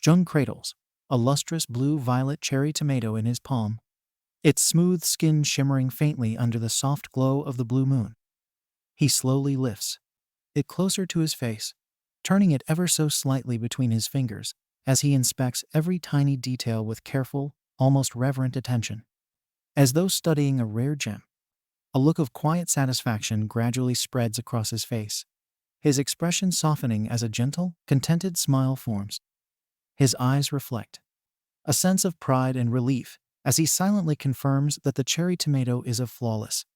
Jung cradles a lustrous blue-violet cherry tomato in his palm, its smooth skin shimmering faintly under the soft glow of the blue moon. He slowly lifts it closer to his face, turning it ever so slightly between his fingers as he inspects every tiny detail with careful, almost reverent attention. As though studying a rare gem, a look of quiet satisfaction gradually spreads across his face, his expression softening as a gentle, contented smile forms. His eyes reflect a sense of pride and relief as he silently confirms that the cherry tomato is of flawless,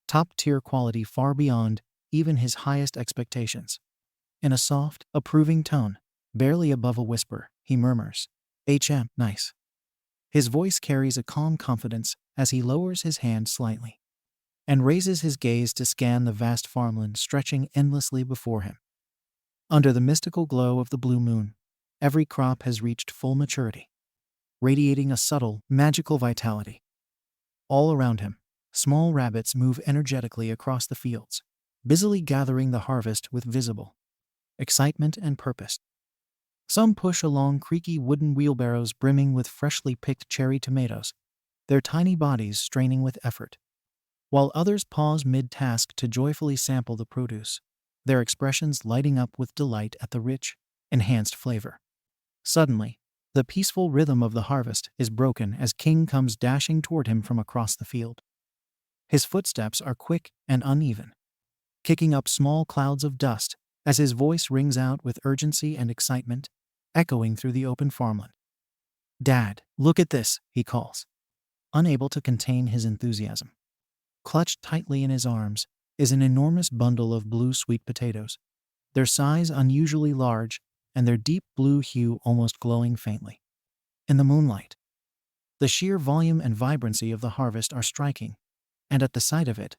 top-tier quality far beyond even his highest expectations. In a soft, approving tone, barely above a whisper, he murmurs, nice." His voice carries a calm confidence as he lowers his hand slightly and raises his gaze to scan the vast farmland stretching endlessly before him. Under the mystical glow of the blue moon, every crop has reached full maturity, radiating a subtle, magical vitality. All around him, small rabbits move energetically across the fields, busily gathering the harvest with visible excitement and purpose. Some push along creaky wooden wheelbarrows brimming with freshly picked cherry tomatoes, their tiny bodies straining with effort, while others pause mid-task to joyfully sample the produce, their expressions lighting up with delight at the rich, enhanced flavor. Suddenly, the peaceful rhythm of the harvest is broken as King comes dashing toward him from across the field. His footsteps are quick and uneven, kicking up small clouds of dust as his voice rings out with urgency and excitement, echoing through the open farmland. "Dad, look at this," he calls, unable to contain his enthusiasm. Clutched tightly in his arms is an enormous bundle of blue sweet potatoes, their size unusually large and their deep blue hue almost glowing faintly in the moonlight. The sheer volume and vibrancy of the harvest are striking, and at the sight of it,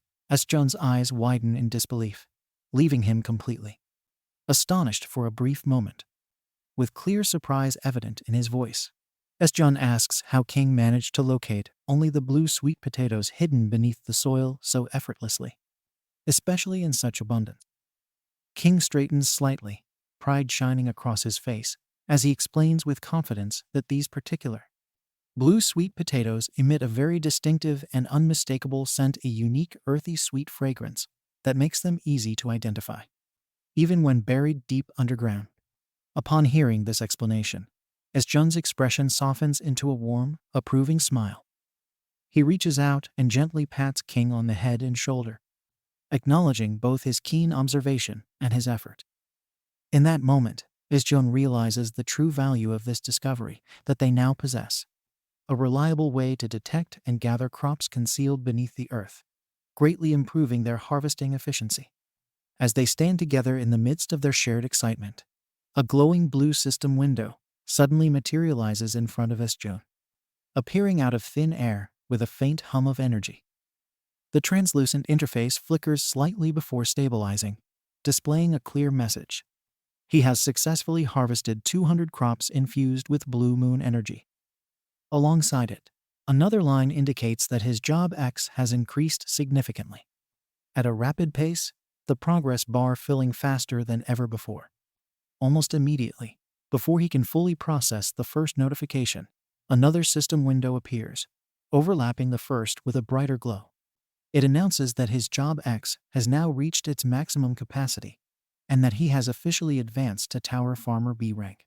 Jun's eyes widen in disbelief, leaving him completely astonished for a brief moment. With clear surprise evident in his voice, Jun asks how King managed to locate only the blue sweet potatoes hidden beneath the soil so effortlessly, especially in such abundance. King straightens slightly, pride shining across his face, as he explains with confidence that these particular blue sweet potatoes emit a very distinctive and unmistakable scent, a unique earthy sweet fragrance that makes them easy to identify, even when buried deep underground. Upon hearing this explanation, Jun's expression softens into a warm, approving smile. He reaches out and gently pats King on the head and shoulder, acknowledging both his keen observation and his effort. In that moment, Jun realizes the true value of this discovery that they now possess, a reliable way to detect and gather crops concealed beneath the earth, greatly improving their harvesting efficiency. As they stand together in the midst of their shared excitement, a glowing blue system window suddenly materializes in front of Jun, appearing out of thin air with a faint hum of energy. The translucent interface flickers slightly before stabilizing, displaying a clear message. He has successfully harvested 200 crops infused with blue moon energy. Alongside it, another line indicates that his job X has increased significantly. At a rapid pace, the progress bar filling faster than ever before. Almost immediately, before he can fully process the first notification, another system window appears, overlapping the first with a brighter glow. It announces that his job X has now reached its maximum capacity, and that he has officially advanced to Tower Farmer B rank.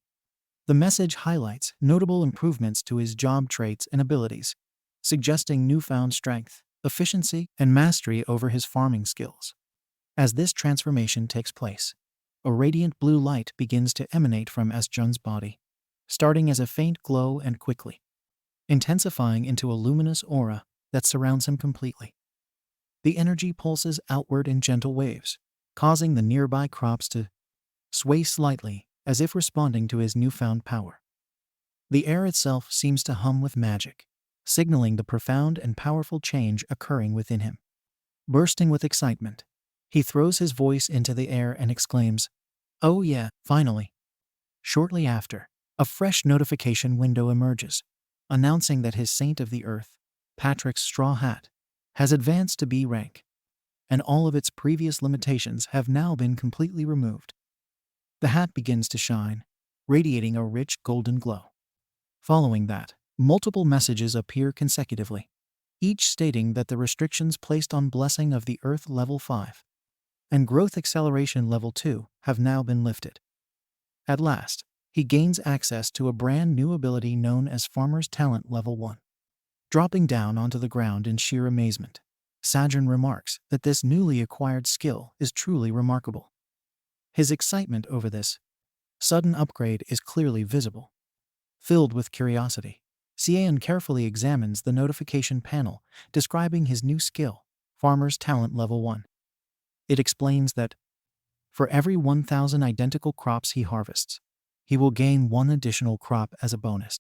The message highlights notable improvements to his job traits and abilities, suggesting newfound strength, efficiency, and mastery over his farming skills. As this transformation takes place, a radiant blue light begins to emanate from Jun's body, starting as a faint glow and quickly intensifying into a luminous aura that surrounds him completely. The energy pulses outward in gentle waves, causing the nearby crops to sway slightly as if responding to his newfound power. The air itself seems to hum with magic, signaling the profound and powerful change occurring within him. Bursting with excitement, he throws his voice into the air and exclaims, "Oh yeah, finally." Shortly after, a fresh notification window emerges, announcing that his Saint of the Earth, Patrick's straw hat, has advanced to B rank, and all of its previous limitations have now been completely removed. The hat begins to shine, radiating a rich golden glow. Following that, multiple messages appear consecutively, each stating that the restrictions placed on Blessing of the Earth Level 5 and Growth Acceleration Level 2 have now been lifted. At last, he gains access to a brand new ability known as Farmer's Talent Level 1. Dropping down onto the ground in sheer amazement, Sajin remarks that this newly acquired skill is truly remarkable. His excitement over this sudden upgrade is clearly visible. Filled with curiosity, Xian carefully examines the notification panel describing his new skill, Farmer's Talent Level 1. It explains that for every 1,000 identical crops he harvests, he will gain one additional crop as a bonus.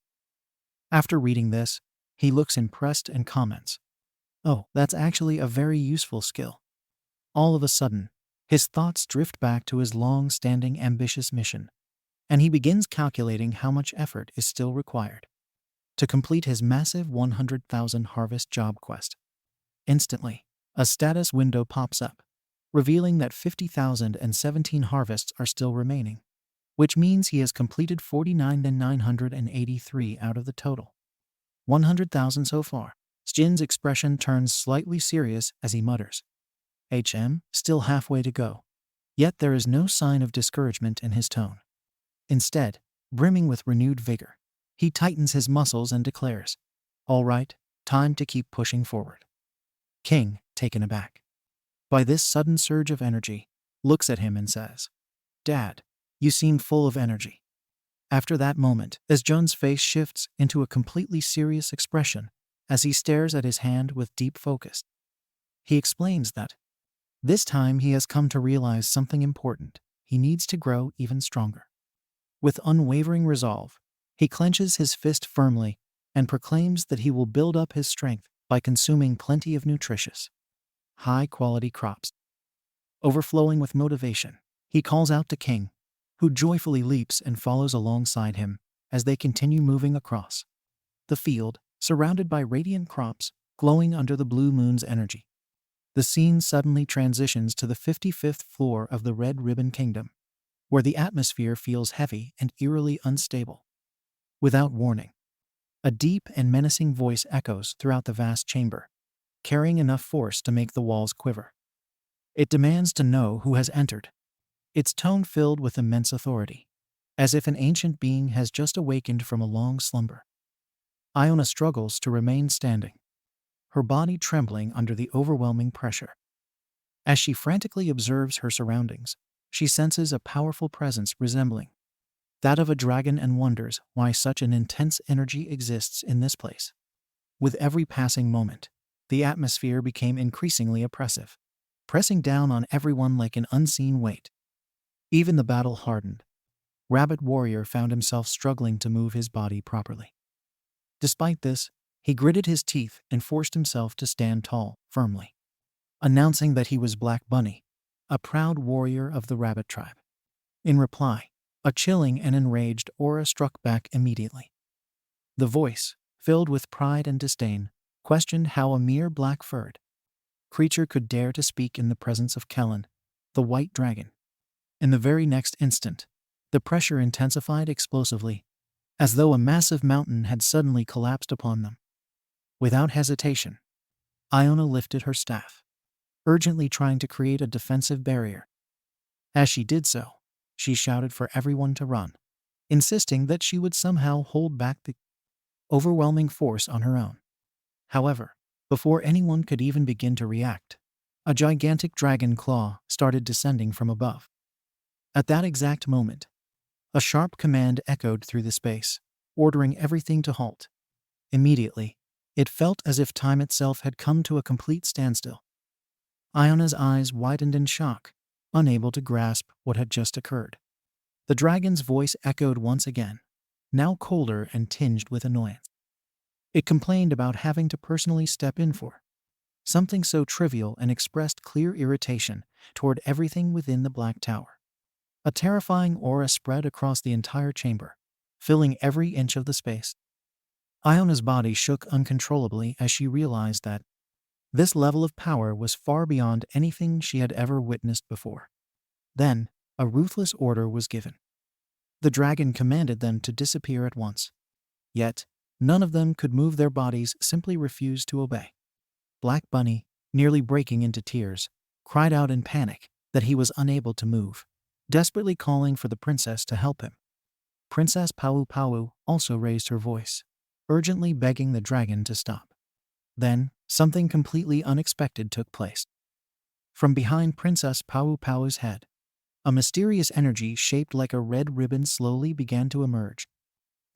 After reading this, he looks impressed and comments, "Oh, that's actually a very useful skill." All of a sudden, his thoughts drift back to his long-standing ambitious mission, and he begins calculating how much effort is still required to complete his massive 100,000 harvest job quest. Instantly, a status window pops up, revealing that 50,017 harvests are still remaining, which means he has completed 49,983 out of the total 100,000 so far. Jin's expression turns slightly serious as he mutters, still halfway to go." Yet there is no sign of discouragement in his tone. Instead, brimming with renewed vigor, he tightens his muscles and declares, "All right, time to keep pushing forward." King, taken aback by this sudden surge of energy, looks at him and says, "Dad, you seem full of energy." After that moment, as Jun's face shifts into a completely serious expression as he stares at his hand with deep focus, he explains that this time he has come to realize something important: he needs to grow even stronger. With unwavering resolve, he clenches his fist firmly and proclaims that he will build up his strength by consuming plenty of nutritious, high-quality crops. Overflowing with motivation, he calls out to King, who joyfully leaps and follows alongside him as they continue moving across the field, surrounded by radiant crops glowing under the blue moon's energy. The scene suddenly transitions to the 55th floor of the Red Ribbon Kingdom, where the atmosphere feels heavy and eerily unstable. Without warning, a deep and menacing voice echoes throughout the vast chamber, carrying enough force to make the walls quiver. It demands to know who has entered, its tone filled with immense authority, as if an ancient being has just awakened from a long slumber. Iona struggles to remain standing, her body trembling under the overwhelming pressure. As she frantically observes her surroundings, she senses a powerful presence resembling that of a dragon and wonders why such an intense energy exists in this place. With every passing moment, the atmosphere became increasingly oppressive, pressing down on everyone like an unseen weight. Even the battle-hardened Rabbit Warrior found himself struggling to move his body properly. Despite this, he gritted his teeth and forced himself to stand tall, firmly, announcing that he was Black Bunny, a proud warrior of the rabbit tribe. In reply, a chilling and enraged aura struck back immediately. The voice, filled with pride and disdain, questioned how a mere black-furred creature could dare to speak in the presence of Kellen, the white dragon. In the very next instant, the pressure intensified explosively, as though a massive mountain had suddenly collapsed upon them. Without hesitation, Iona lifted her staff, urgently trying to create a defensive barrier. As she did so, she shouted for everyone to run, insisting that she would somehow hold back the overwhelming force on her own. However, before anyone could even begin to react, a gigantic dragon claw started descending from above. At that exact moment, a sharp command echoed through the space, ordering everything to halt. Immediately, it felt as if time itself had come to a complete standstill. Iona's eyes widened in shock, unable to grasp what had just occurred. The dragon's voice echoed once again, now colder and tinged with annoyance. It complained about having to personally step in for something so trivial and expressed clear irritation toward everything within the Black Tower. A terrifying aura spread across the entire chamber, filling every inch of the space. Iona's body shook uncontrollably as she realized that this level of power was far beyond anything she had ever witnessed before. Then, a ruthless order was given. The dragon commanded them to disappear at once. Yet, none of them could move their bodies, simply refused to obey. Black Bunny, nearly breaking into tears, cried out in panic that he was unable to move, desperately calling for the princess to help him. Princess Pau Pau also raised her voice, urgently begging the dragon to stop. Then, something completely unexpected took place. From behind Princess Pau Pau's head, a mysterious energy shaped like a red ribbon slowly began to emerge.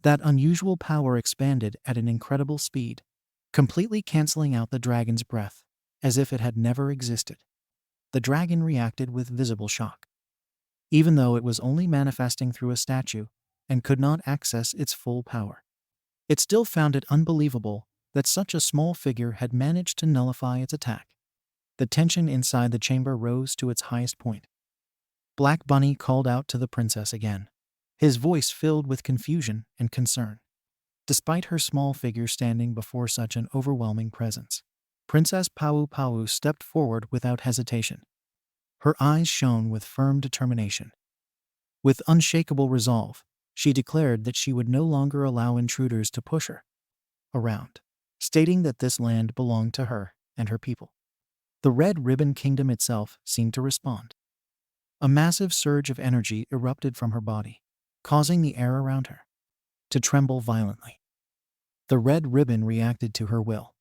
That unusual power expanded at an incredible speed, completely canceling out the dragon's breath, as if it had never existed. The dragon reacted with visible shock. Even though it was only manifesting through a statue and could not access its full power, it still found it unbelievable that such a small figure had managed to nullify its attack. The tension inside the chamber rose to its highest point. Black Bunny called out to the princess again, his voice filled with confusion and concern. Despite her small figure standing before such an overwhelming presence, Princess Pau Pau stepped forward without hesitation. Her eyes shone with firm determination. With unshakable resolve, she declared that she would no longer allow intruders to push her around, stating that this land belonged to her and her people. The Red Ribbon Kingdom itself seemed to respond. A massive surge of energy erupted from her body, causing the air around her to tremble violently. The red ribbon reacted to her will,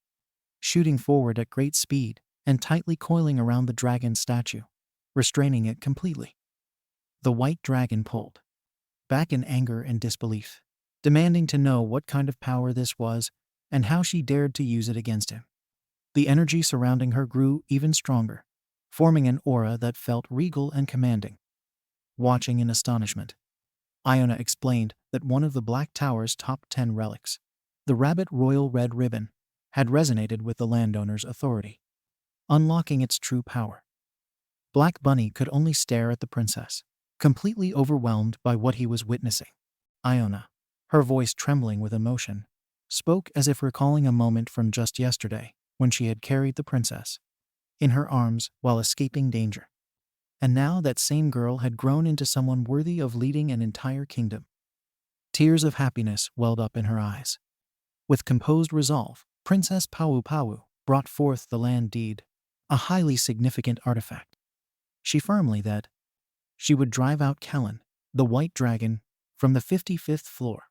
shooting forward at great speed and tightly coiling around the dragon's statue, restraining it completely. The white dragon pulled back in anger and disbelief, demanding to know what kind of power this was and how she dared to use it against him. The energy surrounding her grew even stronger, forming an aura that felt regal and commanding. Watching in astonishment, Iona explained that one of the Black Tower's top 10 relics, the Rabbit Royal Red Ribbon, had resonated with the landowner's authority, unlocking its true power. Black Bunny could only stare at the princess, completely overwhelmed by what he was witnessing. Iona, her voice trembling with emotion, spoke as if recalling a moment from just yesterday when she had carried the princess in her arms while escaping danger. And now that same girl had grown into someone worthy of leading an entire kingdom. Tears of happiness welled up in her eyes. With composed resolve, Princess Pau Pau brought forth the land deed, a highly significant artifact. She firmly that she would drive out Callan, the white dragon, from the 55th floor.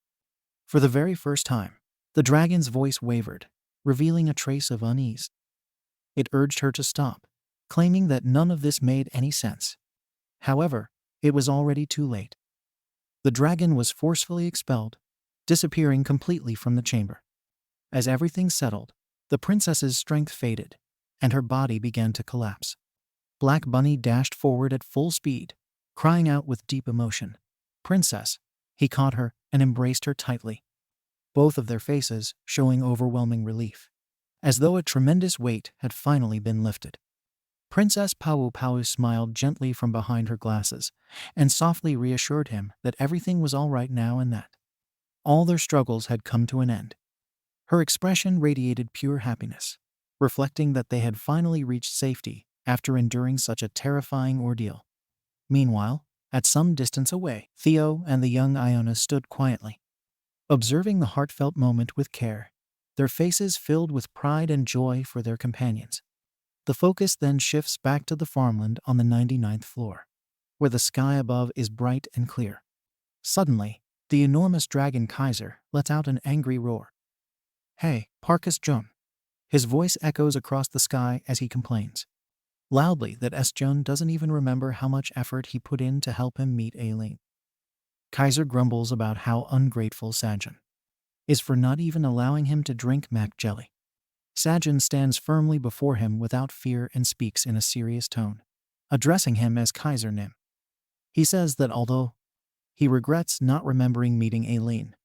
For the very first time, the dragon's voice wavered, revealing a trace of unease. It urged her to stop, claiming that none of this made any sense. However, it was already too late. The dragon was forcefully expelled, disappearing completely from the chamber. As everything settled, the princess's strength faded, and her body began to collapse. Black Bunny dashed forward at full speed, crying out with deep emotion, "Princess!" He caught her and embraced her tightly, both of their faces showing overwhelming relief, as though a tremendous weight had finally been lifted. Princess Pau Pau smiled gently from behind her glasses and softly reassured him that everything was all right now and that all their struggles had come to an end. Her expression radiated pure happiness, reflecting that they had finally reached safety after enduring such a terrifying ordeal. Meanwhile, at some distance away, Theo and the young Iona stood quietly, observing the heartfelt moment with care, their faces filled with pride and joy for their companions. The focus then shifts back to the farmland on the 99th floor, where the sky above is bright and clear. Suddenly, the enormous dragon Kaiser lets out an angry roar. "Hey, Parkus Jun!" His voice echoes across the sky as he complains loudly that S-Jun doesn't even remember how much effort he put in to help him meet Aileen. Kaiser grumbles about how ungrateful Sajun is for not even allowing him to drink mac jelly. Sajun stands firmly before him without fear and speaks in a serious tone, addressing him as Kaiser Nim. He says that although he regrets not remembering meeting Aileen,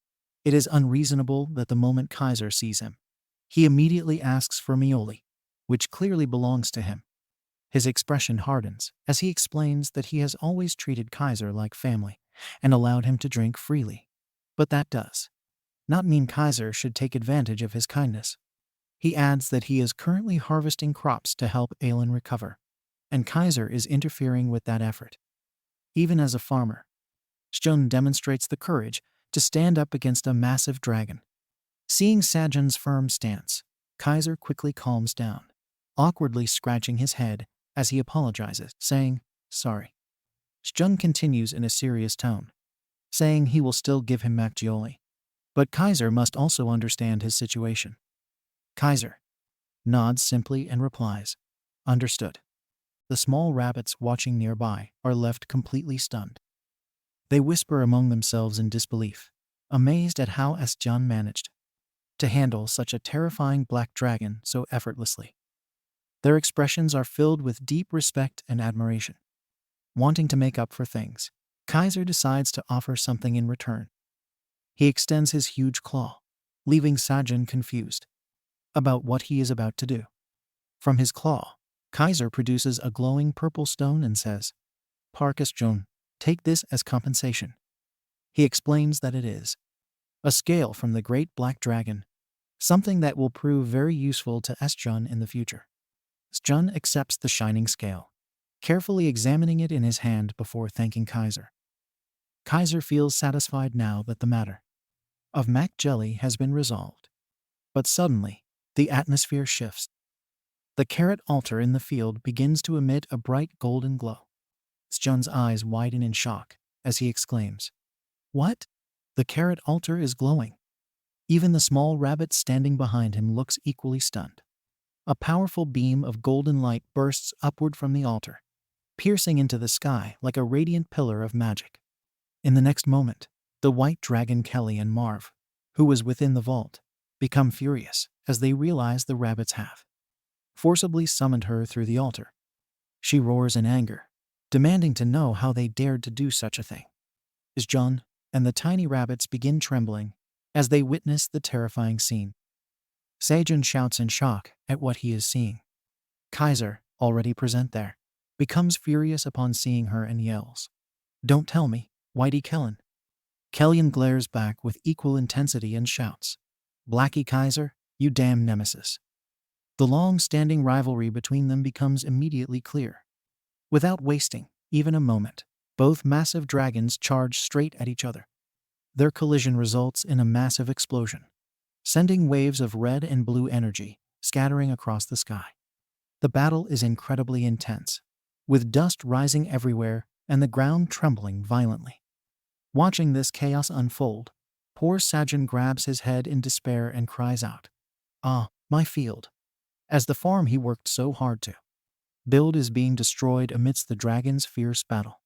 it is unreasonable that the moment Kaiser sees him, he immediately asks for Mioli, which clearly belongs to him. His expression hardens as he explains that he has always treated Kaiser like family and allowed him to drink freely. But that does not mean Kaiser should take advantage of his kindness. He adds that he is currently harvesting crops to help Aileen recover, and Kaiser is interfering with that effort. Even as a farmer, Sjun demonstrates the courage to stand up against a massive dragon. Seeing Sajun's firm stance, Kaiser quickly calms down, awkwardly scratching his head as he apologizes, saying, "Sorry." Sjun continues in a serious tone, saying he will still give him Makgeolli. But Kaiser must also understand his situation. Kaiser nods simply and replies, "Understood." The small rabbits watching nearby are left completely stunned. They whisper among themselves in disbelief, amazed at how Sjun managed to handle such a terrifying black dragon so effortlessly. Their expressions are filled with deep respect and admiration. Wanting to make up for things, Kaiser decides to offer something in return. He extends his huge claw, leaving Sajun confused about what he is about to do. From his claw, Kaiser produces a glowing purple stone and says, "Parkas Jun, take this as compensation." He explains that it is a scale from the great black dragon, something that will prove very useful to Sjun in the future. Sjun accepts the shining scale, carefully examining it in his hand before thanking Kaiser. Kaiser feels satisfied now that the matter of Makgeolli has been resolved. But suddenly, the atmosphere shifts. The carrot altar in the field begins to emit a bright golden glow. Sjun's eyes widen in shock as he exclaims, "What? The carrot altar is glowing." Even the small rabbit standing behind him looks equally stunned. A powerful beam of golden light bursts upward from the altar, piercing into the sky like a radiant pillar of magic. In the next moment, the white dragon Kelly and Marv, who was within the vault, become furious as they realize the rabbits have forcibly summoned her through the altar. She roars in anger, demanding to know how they dared to do such a thing. Sjun and the tiny rabbits begin trembling as they witness the terrifying scene. Sajun shouts in shock at what he is seeing. Kaiser, already present there, becomes furious upon seeing her and yells, "Don't tell me, Whitey Kellen." Kellyan glares back with equal intensity and shouts, "Blackie Kaiser, you damn nemesis." The long-standing rivalry between them becomes immediately clear. Without wasting even a moment, both massive dragons charge straight at each other. Their collision results in a massive explosion, sending waves of red and blue energy scattering across the sky. The battle is incredibly intense, with dust rising everywhere and the ground trembling violently. Watching this chaos unfold, poor Sajun grabs his head in despair and cries out, "Ah, my field," as the farm he worked so hard to build is being destroyed amidst the dragon's fierce battle.